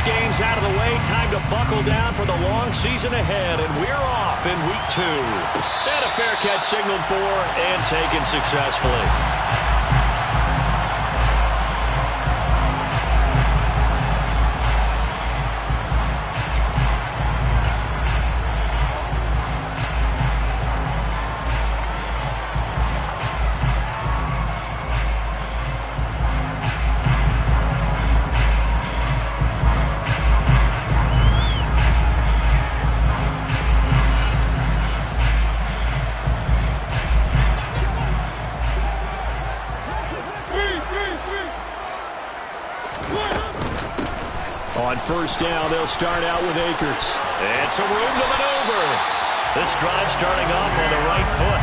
game's out of the way. Time to buckle down for the long season ahead, and we're off in week 2. And a fair catch signaled for and taken successfully. On first down, they'll start out with Akers. And some room to maneuver. This drive starting off on the right foot.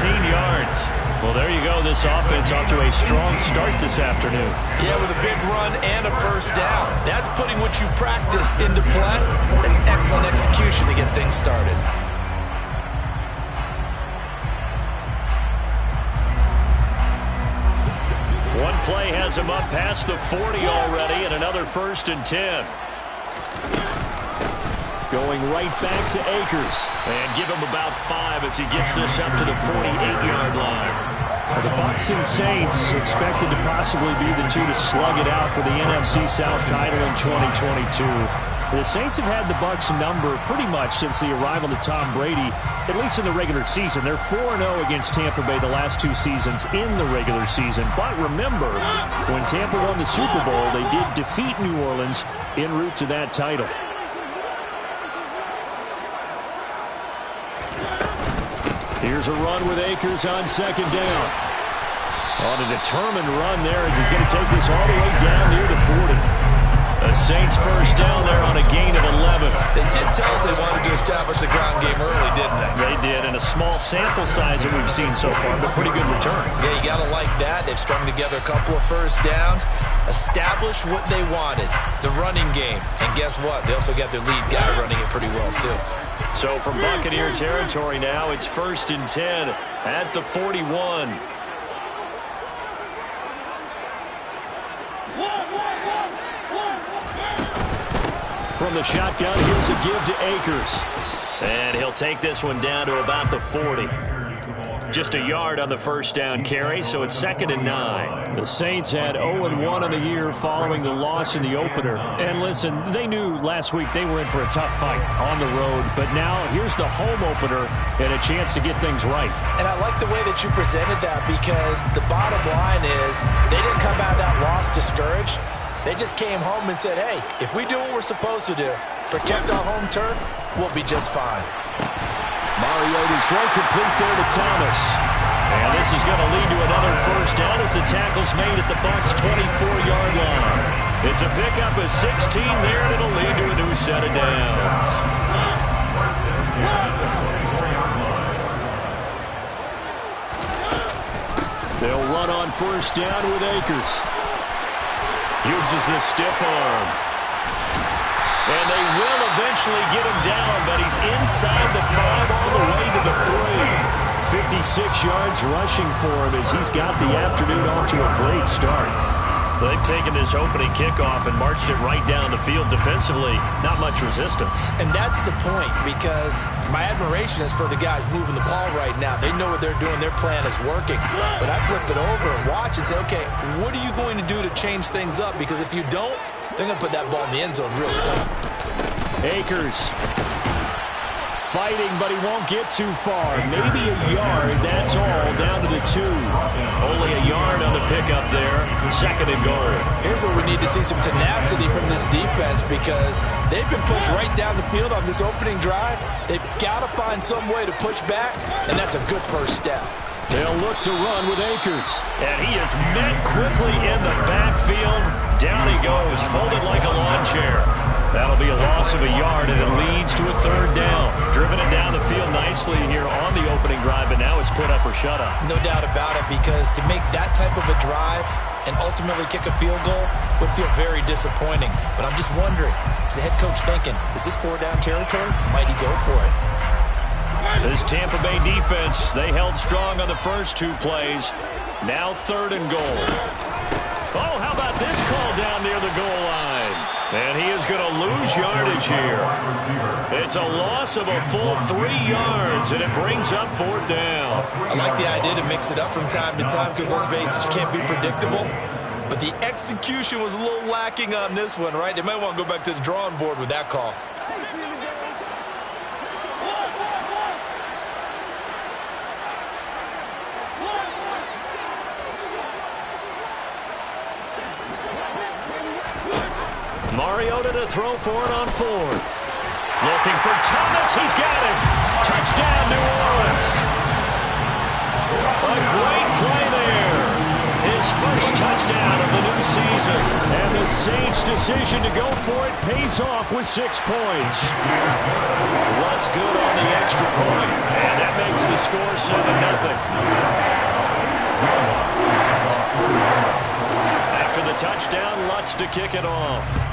18 yards. Well, there you go. This offense off to a strong start this afternoon. Yeah, with a big run and a first down. That's putting what you practice into play. That's excellent execution to get things started. One play has him up past the 40 already, and another 1st and 10. Going right back to Akers. And give him about 5 as he gets this up to the 48-yard line. Well, the Bucs and Saints expected to possibly be the two to slug it out for the NFC South title in 2022. The Saints have had the Bucs number pretty much since the arrival of Tom Brady, at least in the regular season. They're 4-0 against Tampa Bay the last 2 seasons in the regular season. But remember, when Tampa won the Super Bowl, they did defeat New Orleans en route to that title. Here's a run with Akers on 2nd down. On a determined run there as he's going to take this all the way down near the 40. The Saints first down there on a gain of 11. They did tell us they wanted to establish the ground game early, didn't they? They did, and a small sample size that we've seen so far, but pretty good return. Yeah, you got to like that. They've strung together a couple of first downs, established what they wanted, the running game. And guess what? They also got their lead guy running it pretty well, too. So from Buccaneer territory now, it's 1st and 10 at the 41. From the shotgun, here's a give to Akers. And he'll take this one down to about the 40. Just a yard on the first down carry, so it's 2nd and 9. The Saints had 0-1 on the year following the loss in the opener. And listen, they knew last week they were in for a tough fight on the road. But now here's the home opener and a chance to get things right. And I like the way that you presented that, because the bottom line is they didn't come out of that loss discouraged. They just came home and said, hey, if we do what we're supposed to do, protect our home turf, we'll be just fine. Mariota's throw complete there to Thomas. And this is going to lead to another first down as the tackle's made at the Bucs' 24-yard line. It's a pickup of 16 there, and it'll lead to a new set of downs. They'll run on first down with Akers. Uses the stiff arm. And they will eventually get him down, but he's inside the 5 all the way to the 3. 56 yards rushing for him as he's got the afternoon off to a great start. They've taken this opening kickoff and marched it right down the field defensively. Not much resistance. And that's the point, because my admiration is for the guys moving the ball right now. They know what they're doing. Their plan is working. But I flip it over and watch and say, okay, what are you going to do to change things up? Because if you don't, they're going to put that ball in the end zone real soon. Akers fighting, but he won't get too far. Maybe a yard, that's all, down to the 2. Only a yard on the pickup there. 2nd and goal. Here's where we need to see some tenacity from this defense, because they've been pushed right down the field on this opening drive. They've got to find some way to push back, and that's a good first step. They'll look to run with Akers. And he is met quickly in the backfield. Down he goes, folded like a lawn chair. That'll be a loss of a yard, and it leads to a 3rd down. Driven it down the field nicely here on the opening drive, but now it's put up or shut up. No doubt about it, because to make that type of a drive and ultimately kick a field goal would feel very disappointing. But I'm just wondering, is the head coach thinking, is this 4-down territory? Might he go for it? This Tampa Bay defense, they held strong on the first 2 plays. Now 3rd and goal. Oh, how about this call down near the goal line? And he is going to lose yardage here. It's a loss of a full 3 yards, and it brings up 4th down. I like the idea to mix it up from time to time because, let's face it, you can't be predictable. But the execution was a little lacking on this one, right? They might want to go back to the drawing board with that call. Mariota to throw for it on 4th. Looking for Thomas. He's got him. Touchdown, New Orleans. A great play there. His first touchdown of the new season. And the Saints' decision to go for it pays off with 6 points. Lutz good on the extra point. And that makes the score 7-0. After the touchdown, Lutz to kick it off.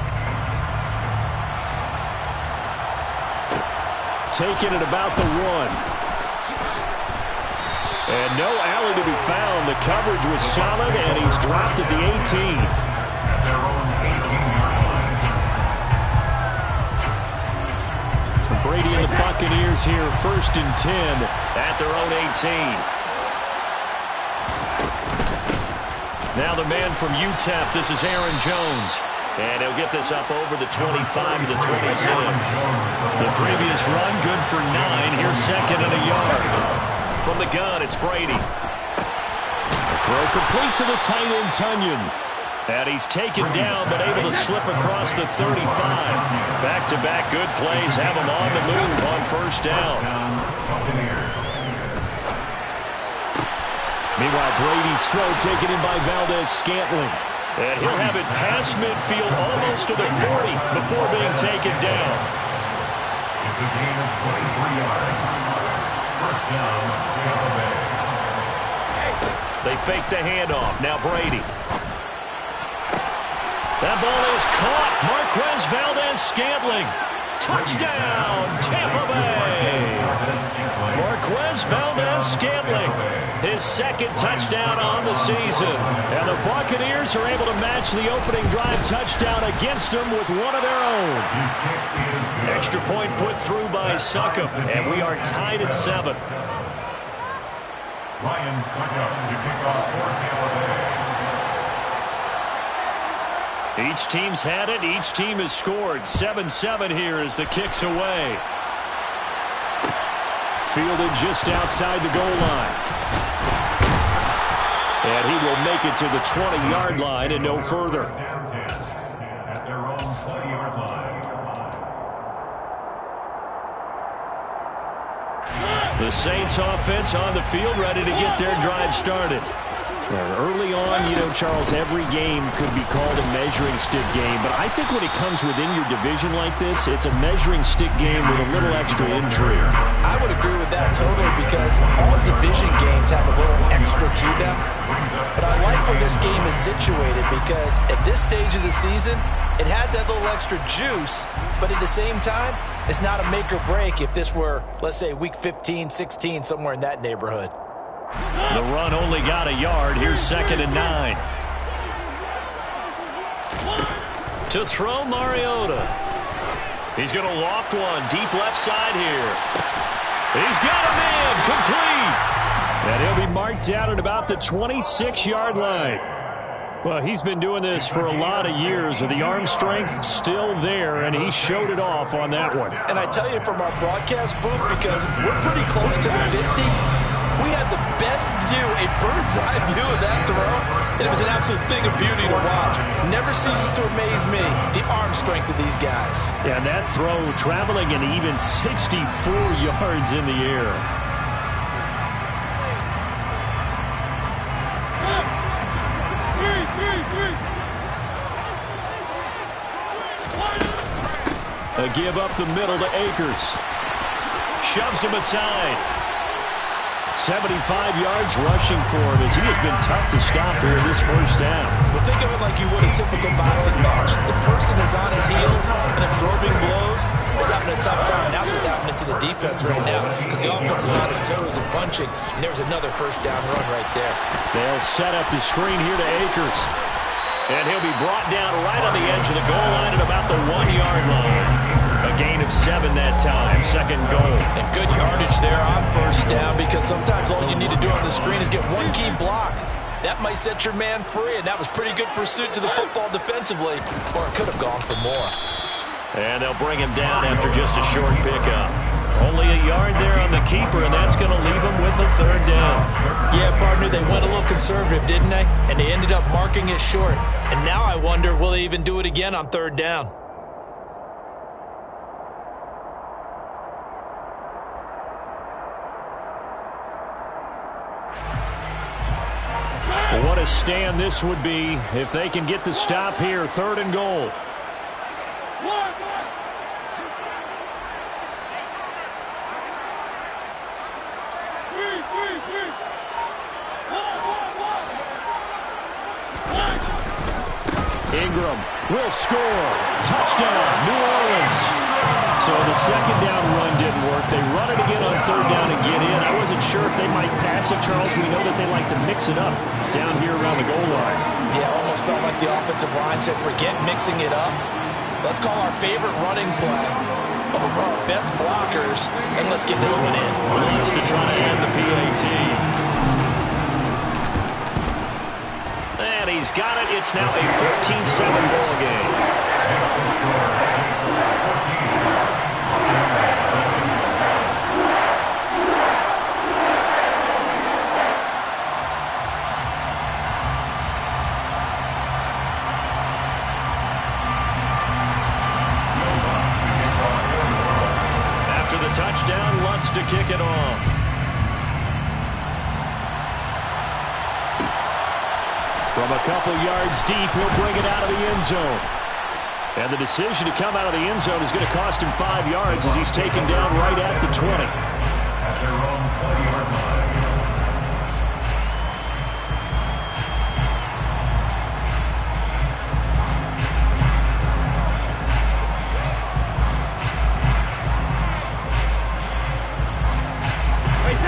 Taken at about the 1. And no alley to be found. The coverage was solid, and he's dropped at the 18. Brady and the Buccaneers here, 1st and 10 at their own 18. Now the man from UTEP, this is Aaron Jones. And he'll get this up over the 25 to the 26. The previous run, good for 9. Here's 2nd and a yard. From the gun, it's Brady. The throw complete to the tight end, Tunyon. And he's taken down, but able to slip across the 35. Back-to-back good plays have him on the move on 1st down. Meanwhile, Brady's throw taken in by Valdez-Scantling. And he'll have it past midfield almost to the 40 before being taken down. It's a gain of 23 yards. 1st down, Tampa Bay. They fake the handoff. Now Brady. That ball is caught. Marquez Valdez-Scantling. Touchdown, Tampa Bay. Marquez Valdez-Scantling. His 2nd touchdown on the season. And the Buccaneers are able to match the opening drive touchdown against them with one of their own. Extra point put through by Succop. And we are tied at 7. Ryan Succop to kick off for Tampa Bay. Each team's had it. Each team has scored. 7-7 here as the kick's away. Fielded just outside the goal line. And he will make it to the 20-yard line and no further. At their own 20-yard line. The Saints offense on the field, ready to get their drive started. Early on, you know, Charles, every game could be called a measuring stick game. But I think when it comes within your division like this, it's a measuring stick game with a little extra intrigue. I would agree with that totally because all division games have a little extra to them. But I like where this game is situated because at this stage of the season, it has that little extra juice. But at the same time, it's not a make or break if this were, let's say, week 15, 16, somewhere in that neighborhood. The run only got a yard. Here's 2nd and 9. To throw, Mariota. He's going to loft one. Deep left side here. He's got him in. Complete. And he'll be marked down at about the 26-yard line. Well, he's been doing this for a lot of years with the arm strength still there, and he showed it off on that one. And I tell you from our broadcast booth, because we're pretty close to the 50, we had the best view, a bird's-eye view of that throw, and it was an absolute thing of beauty to watch. Never ceases to amaze me, the arm strength of these guys. Yeah, and that throw traveling an even 64 yards in the air. A give up the middle to Akers. Shoves him aside. 75 yards rushing for him as he has been tough to stop here this first half. Well, think of it like you would a typical boxing match. The person is on his heels and absorbing blows is having a tough time. That's what's happening to the defense right now because the offense is on its toes and punching, and there's another first down run right there. They'll set up the screen here to Akers. And he'll be brought down right on the edge of the goal line at about the 1-yard line. A gain of 7 that time, second goal. And good yardage there on first down, because sometimes all you need to do on the screen is get one key block. That might set your man free, and that was pretty good pursuit to the football defensively, or it could have gone for more. And they'll bring him down after just a short pickup. Only a yard there on the keeper, and that's going to leave him with a third down. Yeah, partner, they went a little conservative, didn't they? And they ended up marking it short. And now I wonder, will they even do it again on third down? What a stand this would be if they can get the stop here, third and goal. Ingram will score. Touchdown, New Orleans. So the second down run didn't work. They run it again on third down and get in. I wasn't sure if they might pass it, Charles. We know that they like to mix it up down here around the goal line. Yeah, almost felt like the offensive line said, forget mixing it up. Let's call our favorite running play over our best blockers, and let's get this one in. Wants to try to end the PAT. And he's got it. It's now a 14-7 ball game. After the touchdown, Lutz to kick it off. From a couple yards deep, he'll bring it out of the end zone. And the decision to come out of the end zone is going to cost him 5 yards as he's taken down right at the 20. At their own 20-yard line.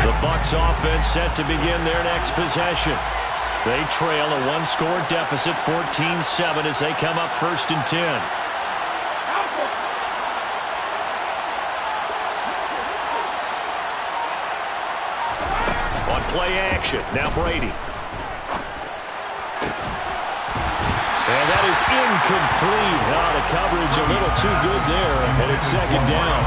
The Bucs offense set to begin their next possession. They trail a one-score deficit, 14-7, as they come up first and 10. On play action, now Brady. And that is incomplete. The coverage a little too good there, and it's second down.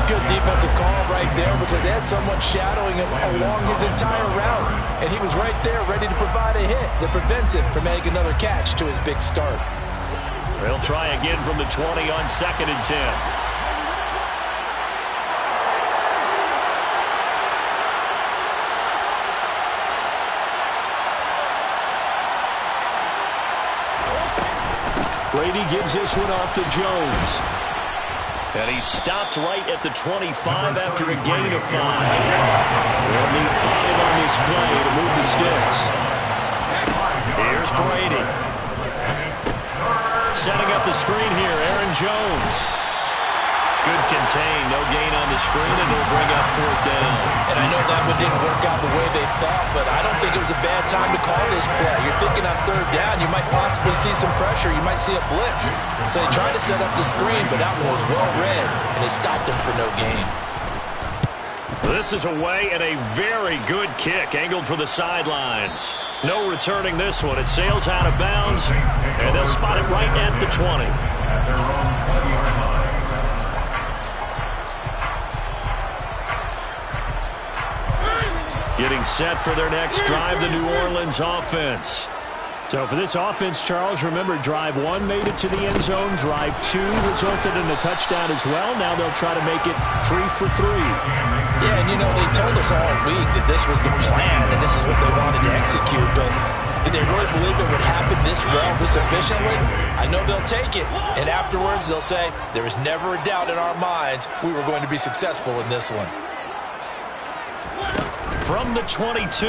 Good defensive call right there, because they had someone shadowing him along his entire route. And he was right there ready to provide a hit that prevents him from making another catch to his big start. They'll try again from the 20 on second and 10. Brady gives this one off to Jones. And he's stopped right at the 25 after a gain of 5. They'll need 5 on this play to move the sticks. Here's Brady. Setting up the screen here, Aaron Jones. Good contain, no gain on the screen, and they'll bring up fourth down. And I know that one didn't work out the way they thought, but I don't think it was a bad time to call this play. You're thinking on third down, you might possibly see some pressure. You might see a blitz. So they tried to set up the screen, but that one was well read, and they stopped him for no gain. This is away, and a very good kick, angled for the sidelines. No returning this one. It sails out of bounds, and they'll spot it right at the 20. At their own 20-yard line. Getting set for their next drive, the New Orleans offense. So for this offense, Charles, remember, drive 1 made it to the end zone. Drive 2 resulted in a touchdown as well. Now they'll try to make it 3 for 3. Yeah, and you know, they told us all week that this was the plan and this is what they wanted to execute, but did they really believe it would happen this well, this efficiently? I know they'll take it, and afterwards they'll say, there was never a doubt in our minds we were going to be successful in this one. From the 22,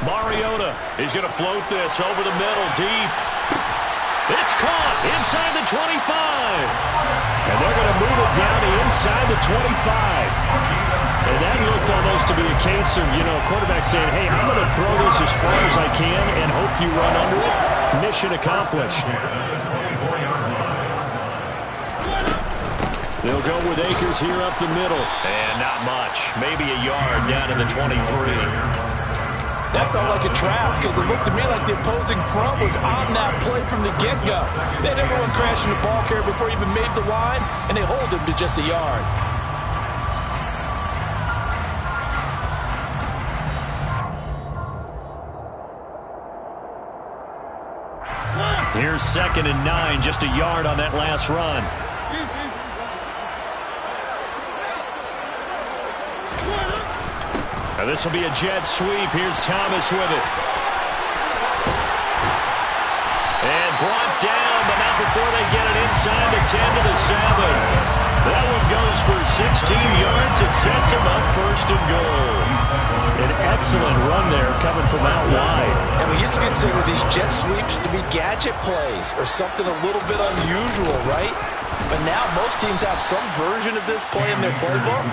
Mariota is going to float this over the middle, deep. It's caught inside the 25. And they're going to move it down to inside the 25. And that looked almost to be a case of, quarterback saying, hey, I'm going to throw this as far as I can and hope you run under it. Mission accomplished. They'll go with Akers here up the middle. And not much. Maybe a yard down to the 23. That felt like a trap because it looked to me like the opposing front was on that play from the get-go. They had everyone crashing the ball carrier before he even made the line, and they hold him to just a yard. Here's 2nd and 9, just a yard on that last run. Now this will be a jet sweep. Here's Thomas with it. And brought down, but not before they get it inside the 10 to the 7. That one goes for 16 yards. It sets him up 1st and goal. An excellent run there coming from out wide. And we used to consider these jet sweeps to be gadget plays or something a little bit unusual, right? But now most teams have some version of this play in their playbook,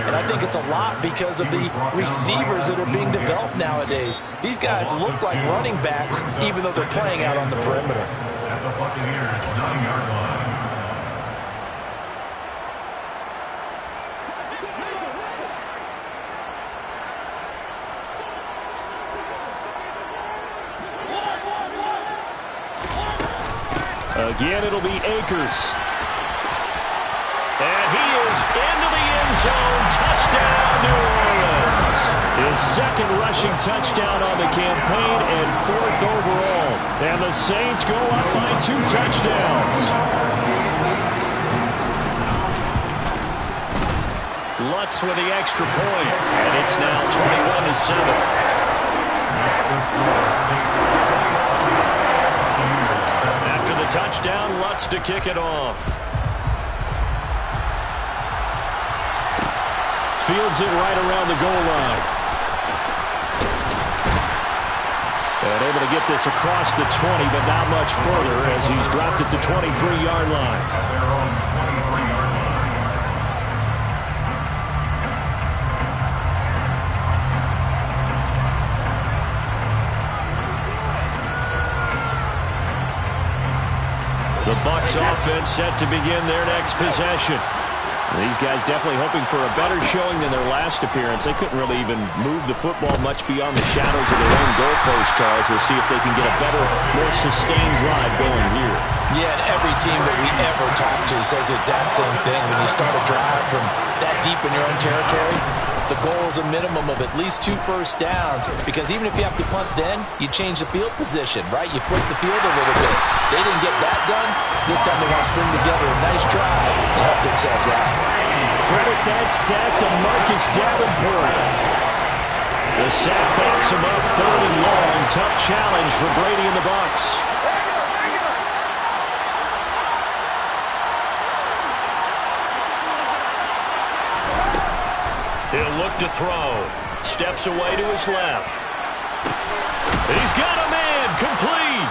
and I think it's a lot because of the receivers that are being developed nowadays. These guys look like running backs even though they're playing out on the perimeter. At the Buccaneers' 9-yard line. Again, it'll be Akers. And he is into the end zone. Touchdown, New Orleans. His 2nd rushing touchdown on the campaign and 4th overall. And the Saints go up by 2 touchdowns. Lutz with the extra point. And it's now 21-7. After the touchdown, Lutz to kick it off. Fields it right around the goal line. And able to get this across the 20, but not much further as he's dropped it to 23-yard line. At their own 23-yard line. The Bucs offense set to begin their next possession. These guys definitely hoping for a better showing than their last appearance. They couldn't really even move the football much beyond the shadows of their own goalpost, Charles. We'll see if they can get a better, more sustained drive going here. Yeah, and every team that we ever talk to says the exact same thing. When you start a drive from that deep in your own territory, the goal is a minimum of at least 2 first downs, because even if you have to punt then, you change the field position, right? You flip the field a little bit. They didn't get that done. This time they want to string together a nice drive and help themselves out. Credit that sack to Marcus Davenport. The sack backs him up 3rd and long. Tough challenge for Brady and the Bucs. He'll look to throw. Steps away to his left. He's got a man. Complete.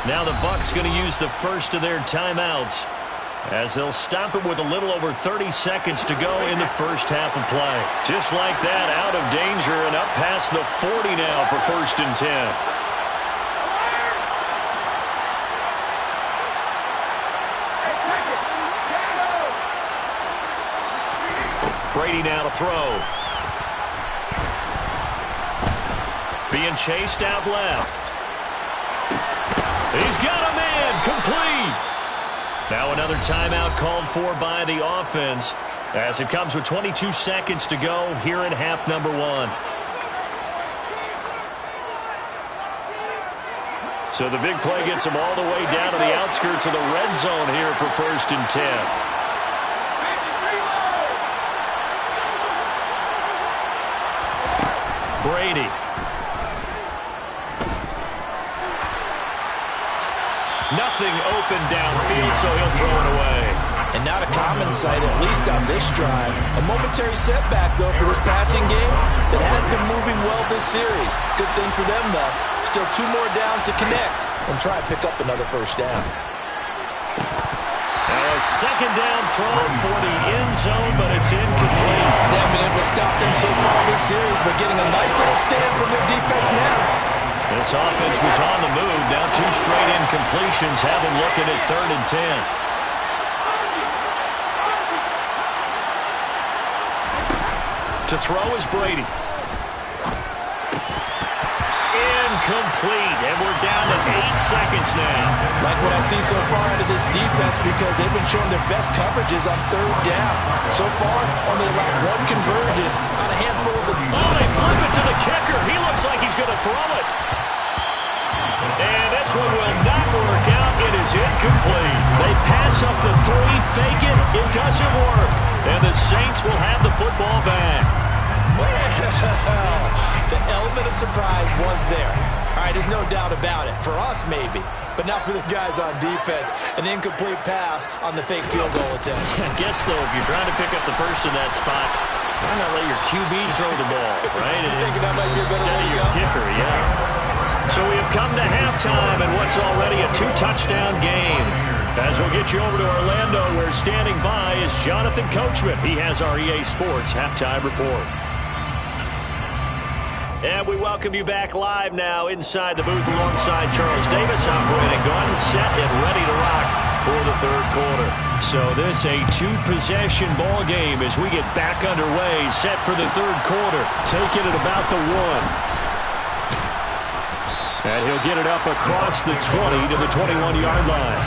Now the Bucs going to use the first of their timeouts as they'll stop it with a little over 30 seconds to go in the first half of play. Just like that, out of danger and up past the 40 now for 1st and 10. Brady now to throw. Being chased out left. He's got a man. Complete. Now another timeout called for by the offense as it comes with 22 seconds to go here in half number 1. So the big play gets them all the way down to the outskirts of the red zone here for 1st and 10. Brady. Nothing open downfield, so he'll throw it away. And not a common sight, at least on this drive. A momentary setback, though, for this passing game that has been moving well this series. Good thing for them, though. Still 2 more downs to connect and try and pick up another first down. Now a 2nd down throw for the end zone, but it's incomplete. They haven't been able to stop them so far this series, but getting a nice little stand from their defense now. This offense was on the move. Now 2 straight incompletions have them looking at 3rd and 10. To throw is Brady. Incomplete, and we're down to 8 seconds now. Like what I see so far out of this defense, because they've been showing their best coverages on 3rd down. So far, only allowed 1 conversion on a handful of them. Oh, they flip it to the kicker. He looks like he's going to throw it. And this one will not work out. It is incomplete. They pass up the 3, fake it. It doesn't work. And the Saints will have the football back. Well, the element of surprise was there. All right, there's no doubt about it. For us, maybe. But not for the guys on defense. An incomplete pass on the fake field goal attempt. I guess, though, if you're trying to pick up the first in that spot, why not let your QB throw the ball, right? You thinking that might be a better instead way of to your go? kicker, yeah. So we have come to halftime in what's already a 2-touchdown game. As we'll get you over to Orlando, where standing by is Jonathan Coachman. He has our EA Sports halftime report. And we welcome you back live now inside the booth alongside Charles Davis. I'm Brandon Gordon, set and ready to rock for the 3rd quarter. So this a 2-possession ball game as we get back underway, set for the 3rd quarter. Taking it about the 1. And he'll get it up across the 20 to the 21-yard line.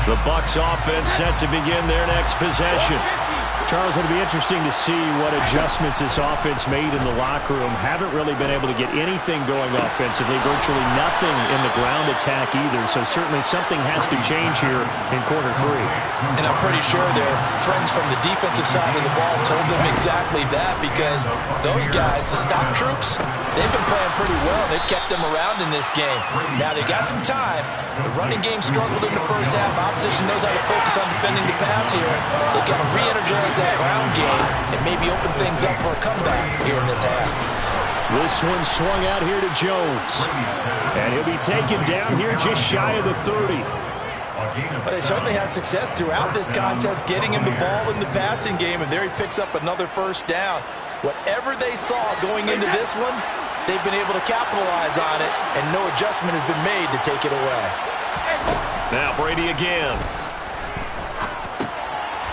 The Bucs offense set to begin their next possession. Charles, it'll be interesting to see what adjustments this offense made in the locker room. Haven't really been able to get anything going offensively. Virtually nothing in the ground attack either. So certainly something has to change here in quarter 3. And I'm pretty sure their friends from the defensive side of the ball told them exactly that, because those guys, the stock troops, they've been playing pretty well. They've kept them around in this game. Now they got some time. The running game struggled in the first half. Opposition knows how to focus on defending the pass here. They've got to re-energize that ground game and maybe open things up for a comeback here in this half. This one swung out here to Jones. And he'll be taken down here just shy of the 30. But they certainly had success throughout this contest, getting him the ball in the passing game, and there he picks up another 1st down. Whatever they saw going into this one, they've been able to capitalize on it, and no adjustment has been made to take it away. Now Brady again.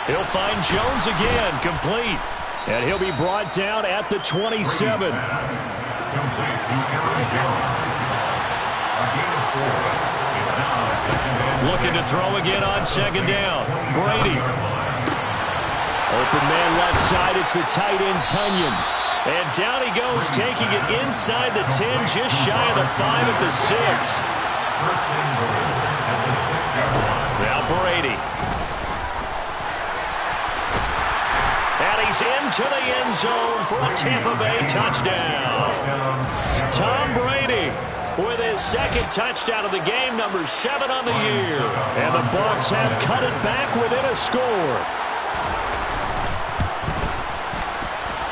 He'll find Jones again, complete. And he'll be brought down at the 27. Looking to throw again on 2nd down. Brady. Open man left side. It's the tight end, Tunyon. And down he goes, taking it inside the 10, just shy of the 5 at the 6. Now Brady. And he's into the end zone for a Tampa Bay touchdown. Tom Brady with his 2nd touchdown of the game, number 7 on the year. And the Bucs have cut it back within a score.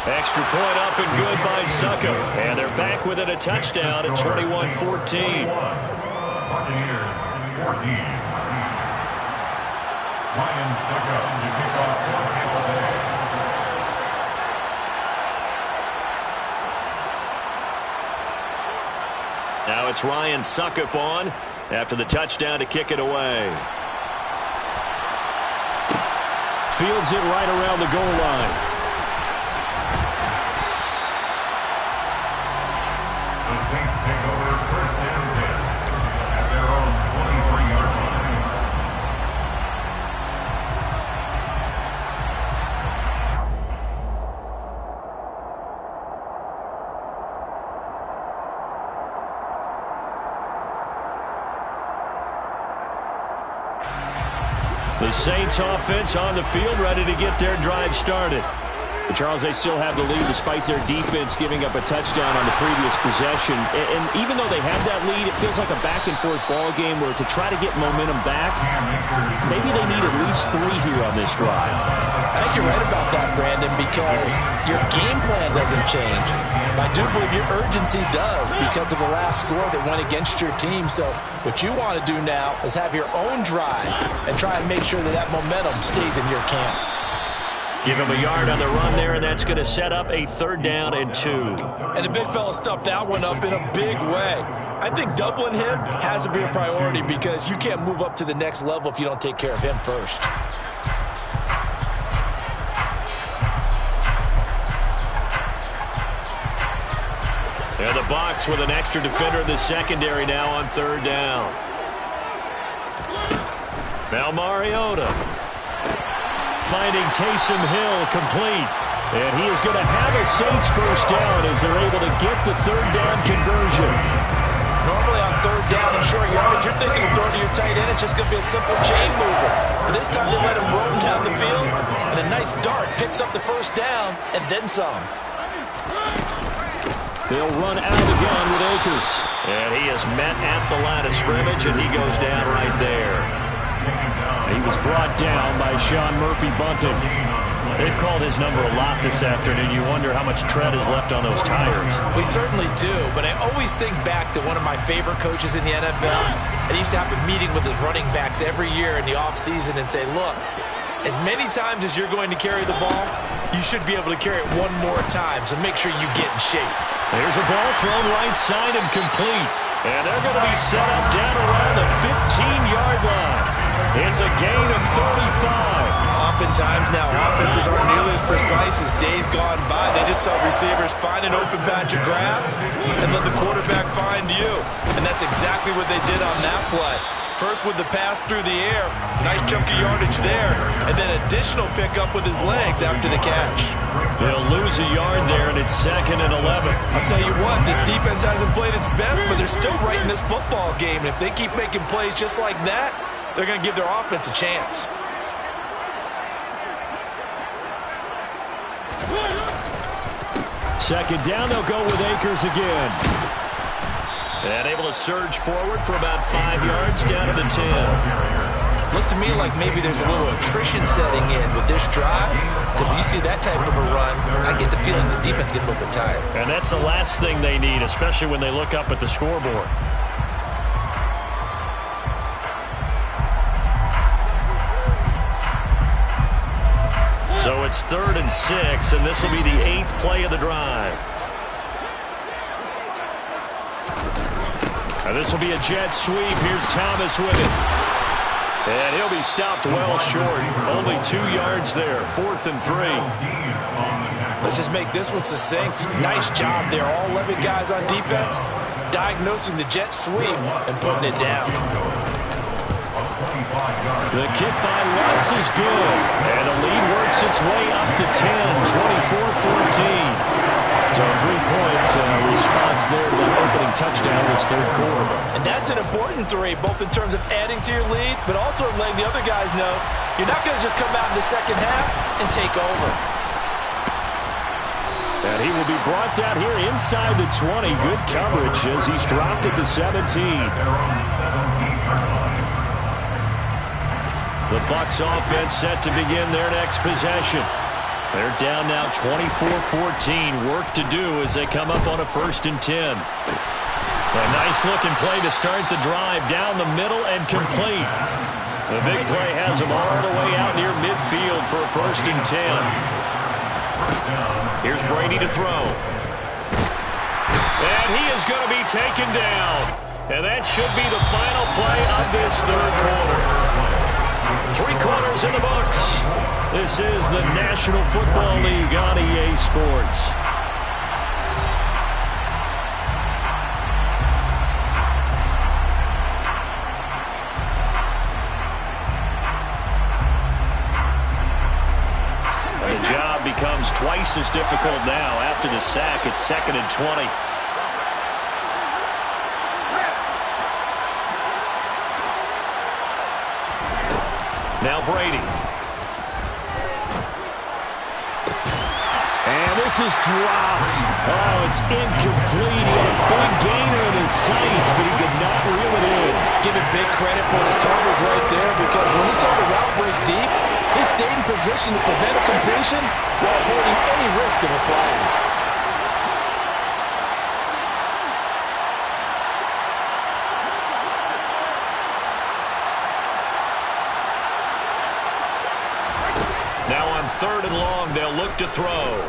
Extra point up and good by Succo. And they're back within a touchdown at 21-14. Buccaneers 14. Ryan Succo to kick off for Tampa Bay. Now it's Ryan Suckup on after the touchdown to kick it away. Fields it right around the goal line. The Saints take over 1st and 10 at their own 23-yard line. The Saints offense on the field, ready to get their drive started. But Charles, they still have the lead despite their defense giving up a touchdown on the previous possession. And even though they have that lead, it feels like a back-and-forth ball game where to try to get momentum back, maybe they need at least 3 here on this drive. I think you're right about that, Brandon, because your game plan doesn't change. I do believe your urgency does because of the last score that went against your team. So what you want to do now is have your own drive and try and make sure that that momentum stays in your camp. Give him a yard on the run there, and that's going to set up a 3rd down and 2. And the big fella stuffed that one up in a big way. I think doubling him has to be a priority because you can't move up to the next level if you don't take care of him first. And the Bucs with an extra defender in the secondary now on 3rd down. Now Mariota finding Taysom Hill complete. And he is going to have a Saints 1st down as they're able to get the 3rd down conversion. Normally on 3rd down and short yardage, you're thinking of throwing to your tight end. It's just going to be a simple chain mover. But this time they let him roam down the field, and a nice dart picks up the 1st down and then some. They'll run out of the gun with Akers. And he is met at the line of scrimmage, and he goes down right there. He was brought down by Sean Murphy-Bunting. They've called his number a lot this afternoon. You wonder how much tread is left on those tires. We certainly do, but I always think back to one of my favorite coaches in the NFL. And he used to have a meeting with his running backs every year in the offseason and say, look, as many times as you're going to carry the ball, you should be able to carry it one more time, so make sure you get in shape. There's a ball thrown right side and complete. And they're going to be set up down around the 15-yard line. It's a gain of 35. Oftentimes now, offenses aren't nearly as precise as days gone by. They just saw receivers find an open patch of grass and let the quarterback find you. And that's exactly what they did on that play. First with the pass through the air, nice chunk of yardage there, and then additional pickup with his legs after the catch. They'll lose a yard there, and it's 2nd and 11. I'll tell you what, this defense hasn't played its best, but they're still right in this football game. And if they keep making plays just like that, they're going to give their offense a chance. Second down, they'll go with Akers again. And able to surge forward for about 5 yards down to the 10. Looks to me like maybe there's a little attrition setting in with this drive, because when you see that type of a run, I get the feeling the defense gets a little bit tired. And that's the last thing they need, especially when they look up at the scoreboard. So it's 3rd and 6, and this will be the 8th play of the drive. And this will be a jet sweep. Here's Thomas with it. And he'll be stopped well short. Only 2 yards there. 4th and 3. Let's just make this one succinct. Nice job there. All 11 guys on defense diagnosing the jet sweep and putting it down. The kick by Watts is good. And the lead works its way up to 10, 24-14. So 3 points response there to that opening touchdown this 3rd quarter. And that's an important 3, both in terms of adding to your lead, but also letting the other guys know you're not going to just come out in the second half and take over. And he will be brought down here inside the 20. Good coverage as he's dropped at the 17. The Bucs offense set to begin their next possession. They're down now 24-14. Work to do as they come up on a 1st and 10. A nice-looking play to start the drive down the middle and complete. The big play has them all the way out near midfield for a 1st and 10. Here's Brady to throw. And he is going to be taken down. And that should be the final play of this 3rd quarter. 3 quarters in the books. This is the National Football League on EA Sports. The job becomes twice as difficult now after the sack. It's 2nd and 20. Now Brady. pass is dropped. Oh, it's incomplete. He had a big gainer in his sights, but he could not reel it in. Give him big credit for his coverage right there, because when he saw the route break deep, he stayed in position to prevent a completion while avoiding any risk of a flag. Now on 3rd and long, they'll look to throw.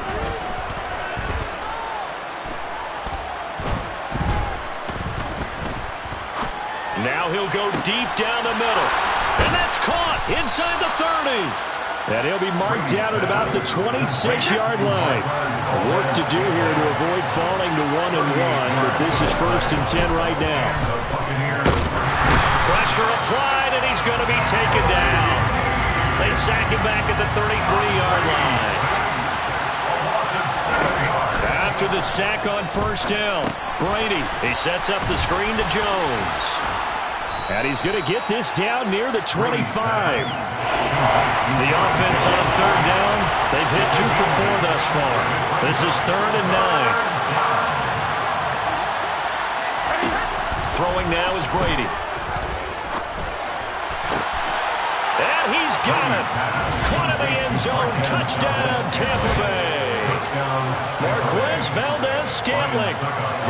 Now he'll go deep down the middle. And that's caught inside the 30. And he'll be marked down at about the 26-yard line. Work to do here to avoid falling to 1-1, but this is 1st and 10 right now. Pressure applied, and he's going to be taken down. They sack him back at the 33-yard line. After the sack on 1st down, Brady, he sets up the screen to Jones. And he's going to get this down near the 25. The offense on 3rd down, they've hit 2 for 4 thus far. This is 3rd and 9. Throwing now is Brady. And he's got it. Caught in the end zone. Touchdown, Tampa Bay. Marquez Valdez-Scantling,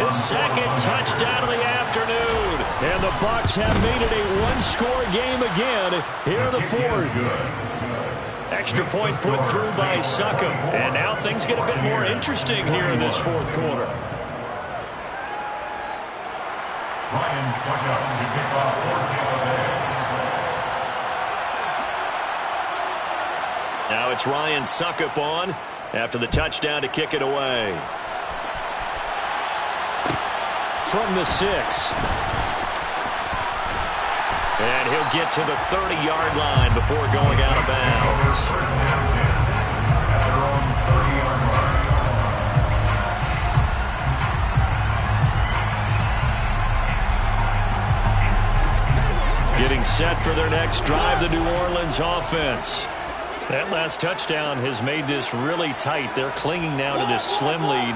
his 2nd touchdown of the afternoon. And the Bucs have made it a one-score game again here in the 4th. Extra point put through by Succop. And now things get a bit more interesting here in this 4th quarter. Ryan Succop to kick off for Tampa Bay. Now it's Ryan Succop on after the touchdown to kick it away. From the 6. And he'll get to the 30-yard line before going out of bounds. Getting set for their next drive, the New Orleans offense. That last touchdown has made this really tight. They're clinging now to this slim lead.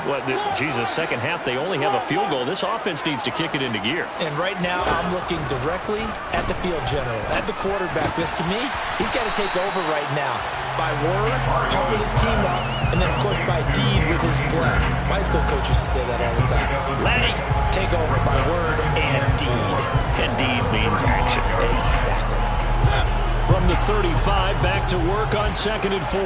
Second half, they only have a field goal. This offense needs to kick it into gear. And right now, I'm looking directly at the field general, at the quarterback. Because to me, he's got to take over right now. By word, pumping his team up, and then, of course, by deed with his play. My high school coach used to say that all the time. Laddie, take over by word and deed. And deed means action. Exactly. From the 35, back to work on 2nd and 4.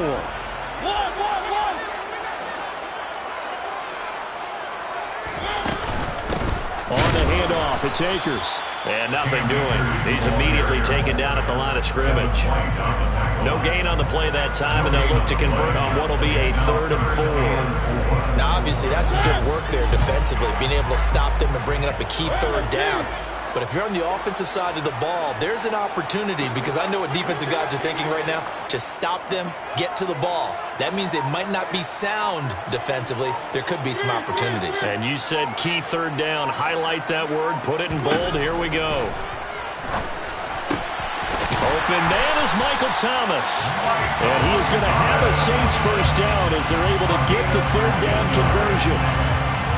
On the handoff, it's Akers. And nothing doing. He's immediately taken down at the line of scrimmage. No gain on the play that time, and they'll look to convert on what will be a 3rd and 4. Now, obviously, that's some good work there defensively, being able to stop them and bringing up a key 3rd down. But if you're on the offensive side of the ball, there's an opportunity, because I know what defensive guys are thinking right now, to stop them, get to the ball. That means they might not be sound defensively. There could be some opportunities. And you said key 3rd down. Highlight that word. Put it in bold. Here we go. Open man is Michael Thomas. And he is going to have a Saints 1st down as they're able to get the 3rd down conversion.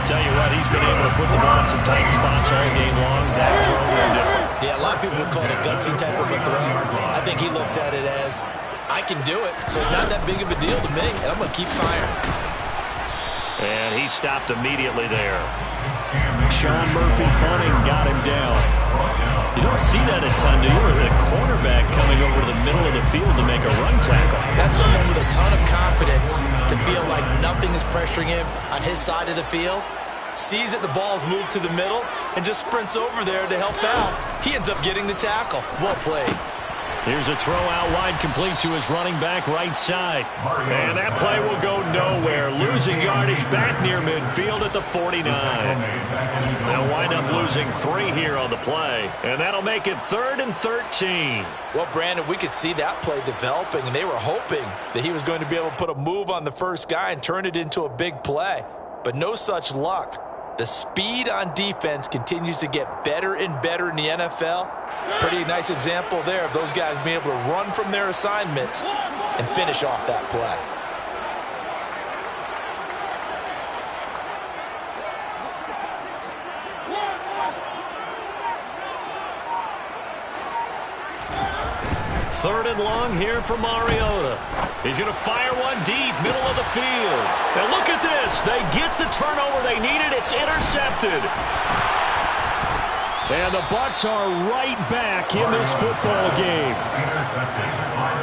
Tell you what, he's been able to put the ball in some tight spots all game long. That throw no different. Yeah, a lot of people would call it a gutsy type of a throw. I think he looks at it as, I can do it, so it's not that big of a deal to me, and I'm going to keep firing. And he stopped immediately there. Sean Murphy bunting got him down. You don't see that a ton, do you? Or a cornerback coming over to the middle of the field to make a run tackle. That's someone with a ton of confidence to feel like nothing is pressuring him on his side of the field. Sees that the ball's moved to the middle and just sprints over there to help out. He ends up getting the tackle. Well played. Here's a throw out wide, complete to his running back right side. And that play will go nowhere. Losing yardage back near midfield at the 49. They'll wind up losing 3 here on the play. And that'll make it 3rd and 13. Well, Brandon, we could see that play developing, and they were hoping that he was going to be able to put a move on the first guy and turn it into a big play. But no such luck. The speed on defense continues to get better and better in the NFL. Pretty nice example there of those guys being able to run from their assignments and finish off that play. 3rd and long here for Mariota. He's going to fire one deep, middle of the field. And look at this. They get the turnover they needed. It's intercepted. And the Bucs are right back in this football game.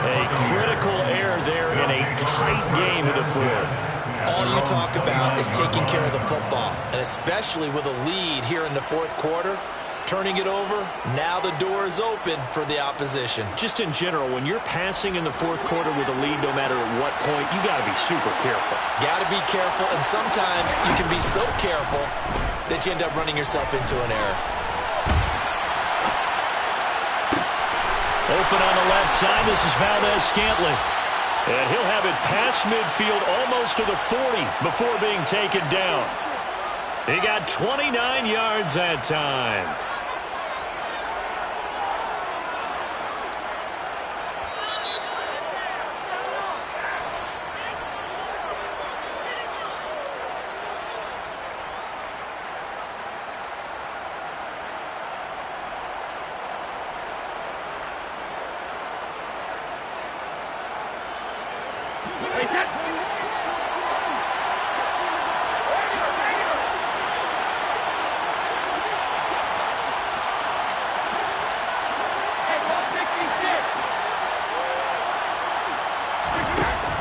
A critical error there in a tight game in the 4th. All you talk about is taking care of the football, and especially with a lead here in the 4th quarter. Turning it over, now the door is open for the opposition. Just in general, when you're passing in the 4th quarter with a lead, no matter at what point, you got to be super careful. Got to be careful, and sometimes you can be so careful that you end up running yourself into an error. Open on the left side, this is Valdez-Scantling. And he'll have it past midfield almost to the 40 before being taken down. He got 29 yards that time.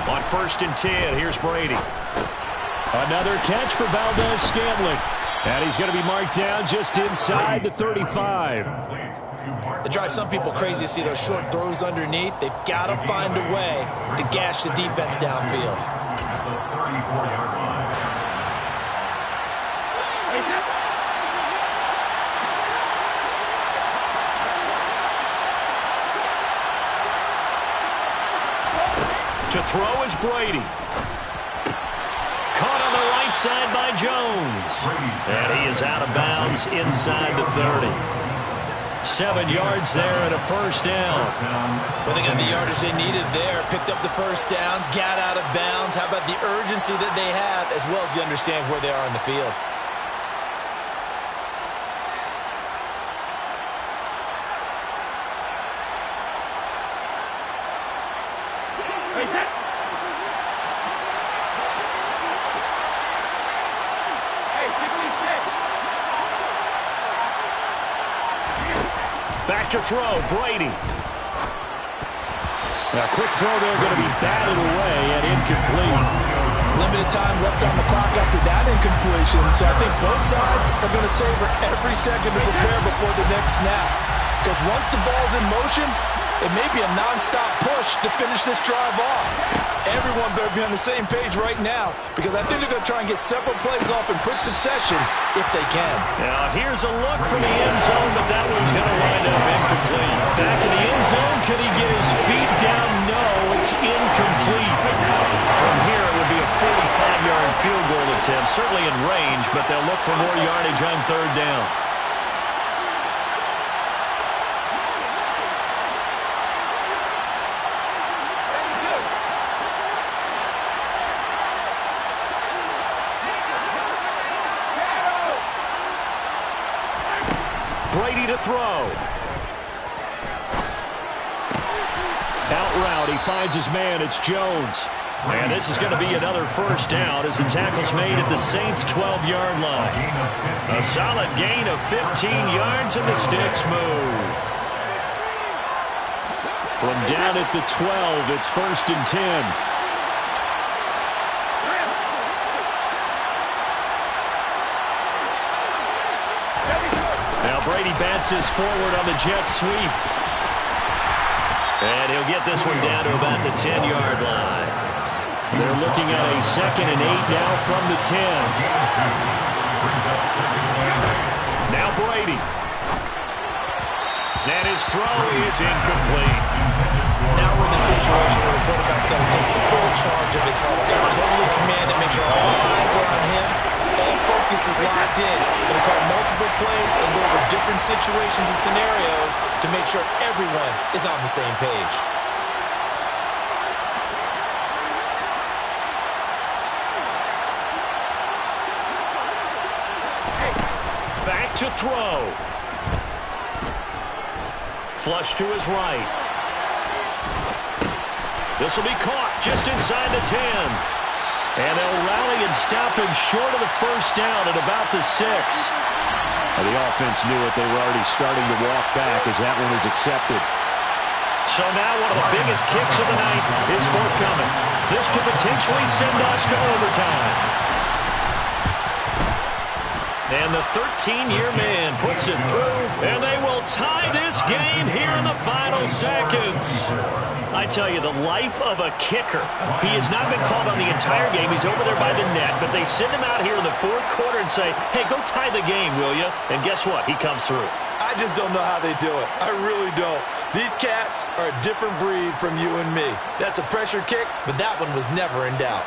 On 1st and 10, here's Brady. Another catch for Valdez-Scantling. And he's going to be marked down just inside the 35. It drives some people crazy to see those short throws underneath. They've got to find a way to gash the defense downfield. At the 34-yard line. To throw is Brady. Caught on the right side by Jones. And he is out of bounds inside the 30. 7 yards there and a 1st down. Well, they got the yardage they needed there. Picked up the 1st down, got out of bounds. How about the urgency that they have, as well as you understand where they are in the field. Back to throw, Brady. A quick throw there, going to be batted away and incomplete. Limited time left on the clock after that incompletion, so I think both sides are going to savor every second to prepare before the next snap. Because once the ball's in motion, it may be a non-stop push to finish this drive off. Everyone better be on the same page right now, because I think they're going to try and get several plays off in quick succession if they can. Now here's a look from the end zone, but that one's going to wind up incomplete. Back in the end zone, can he get his feet down? No, it's incomplete. From here, it would be a 45-yard field goal attempt, certainly in range, but they'll look for more yardage on 3rd down. Brady to throw. Out route, he finds his man. It's Jones. And this is going to be another 1st down as the tackle's made at the Saints' 12-yard line. A solid gain of 15 yards, and the sticks move. From down at the 12, it's 1st and 10. Now Brady bounces forward on the jet sweep. And he'll get this one down to about the 10-yard line. They're looking at a 2nd and 8 now from the 10. Now Brady. And his throw is incomplete. Now we're in the situation where the quarterback's got to take full charge of his huddle. Got to totally command it, make sure all eyes are on him. All focus is locked in. Going to call multiple plays and go over different situations and scenarios to make sure everyone is on the same page. Back to throw. Flush to his right. This will be caught just inside the 10. And they'll rally and stop him short of the first down at about the 6. The offense knew it. They were already starting to walk back as that one is accepted. So now one of the biggest kicks of the night is forthcoming. This to potentially send us to overtime. And the 13-year man puts it through, and they will tie this game here in the final seconds. I tell you, the life of a kicker. He has not been called on the entire game. He's over there by the net, but they send him out here in the fourth quarter and say, hey, go tie the game, will you? And guess what? He comes through. I just don't know how they do it. I really don't. These cats are a different breed from you and me. That's a pressure kick, but that one was never in doubt.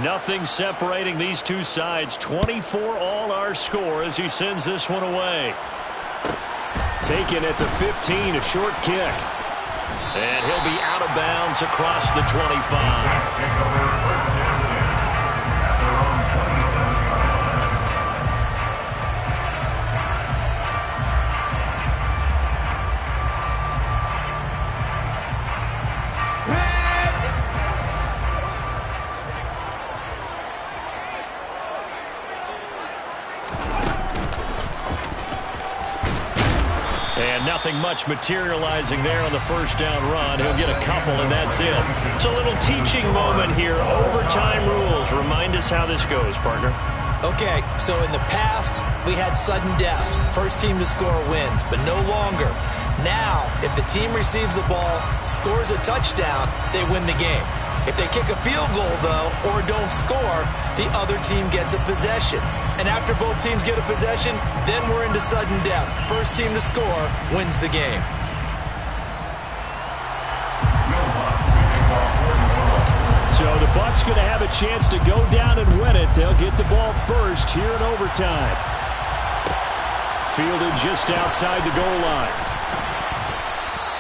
Nothing separating these two sides. 24 all our score as he sends this one away. Taken at the 15, a short kick. And he'll be out of bounds across the 25. And nothing much materializing there on the first down run. He'll get a couple, and that's it. It's a little teaching moment here. Overtime rules. Remind us how this goes, partner. Okay, so in the past, we had sudden death. First team to score wins, but no longer. Now, if the team receives the ball, scores a touchdown, they win the game. If they kick a field goal, though, or don't score, the other team gets a possession. And after both teams get a possession, then we're into sudden death. First team to score wins the game. So the Bucs going to have a chance to go down and win it. They'll get the ball first here in overtime. Fielded just outside the goal line.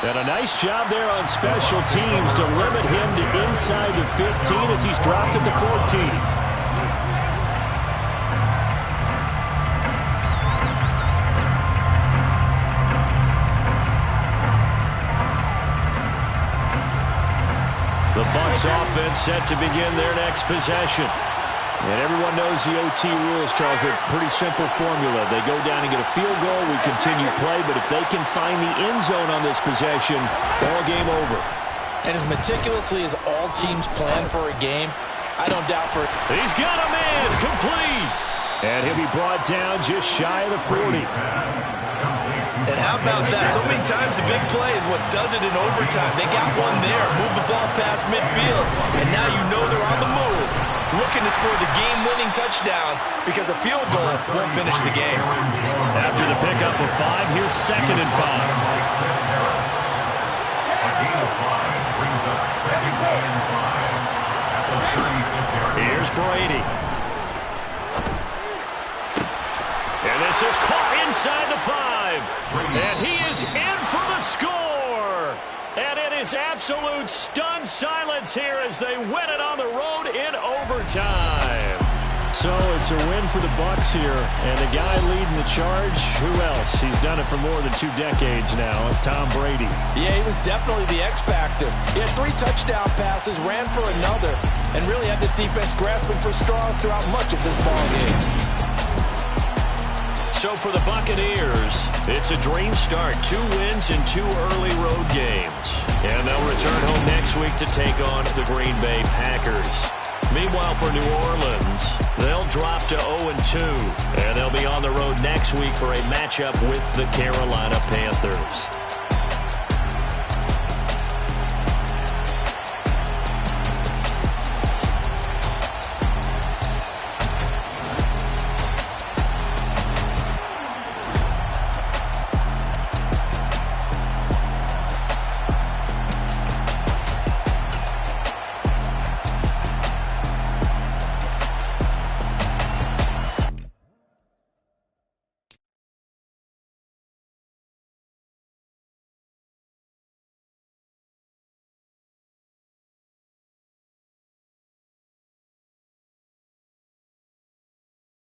And a nice job there on special teams to limit him to inside the 15 as he's dropped at the 14. The Bucs offense set to begin their next possession. And everyone knows the OT rules, Charles, but pretty simple formula. They go down and get a field goal, we continue play, but if they can find the end zone on this possession, ball game over. And as meticulously as all teams plan for a game, I don't doubt for it. He's got a man, complete. And he'll be brought down just shy of the 40. And how about that? So many times the big play is what does it in overtime. They got one there, move the ball past midfield, and now you know they're on the move, looking to score the game-winning touchdown because a field goal won't finish the game. After the pickup of 5, here's 2nd and 5. A gain of 5 brings up 2nd and 5 at the 36 area. Here's Brady. And this is caught inside the 5. And he is in for the score. And it is absolute stunned silence here as they win it on the road in overtime. So it's a win for the Bucs here. And the guy leading the charge, who else? He's done it for more than 2 decades now, Tom Brady. Yeah, he was definitely the X factor. He had 3 touchdown passes, ran for another, and really had this defense grasping for straws throughout much of this ball game. So for the Buccaneers, it's a dream start. 2 wins in 2 early road games. And they'll return home next week to take on the Green Bay Packers. Meanwhile, for New Orleans, they'll drop to 0-2. And they'll be on the road next week for a matchup with the Carolina Panthers.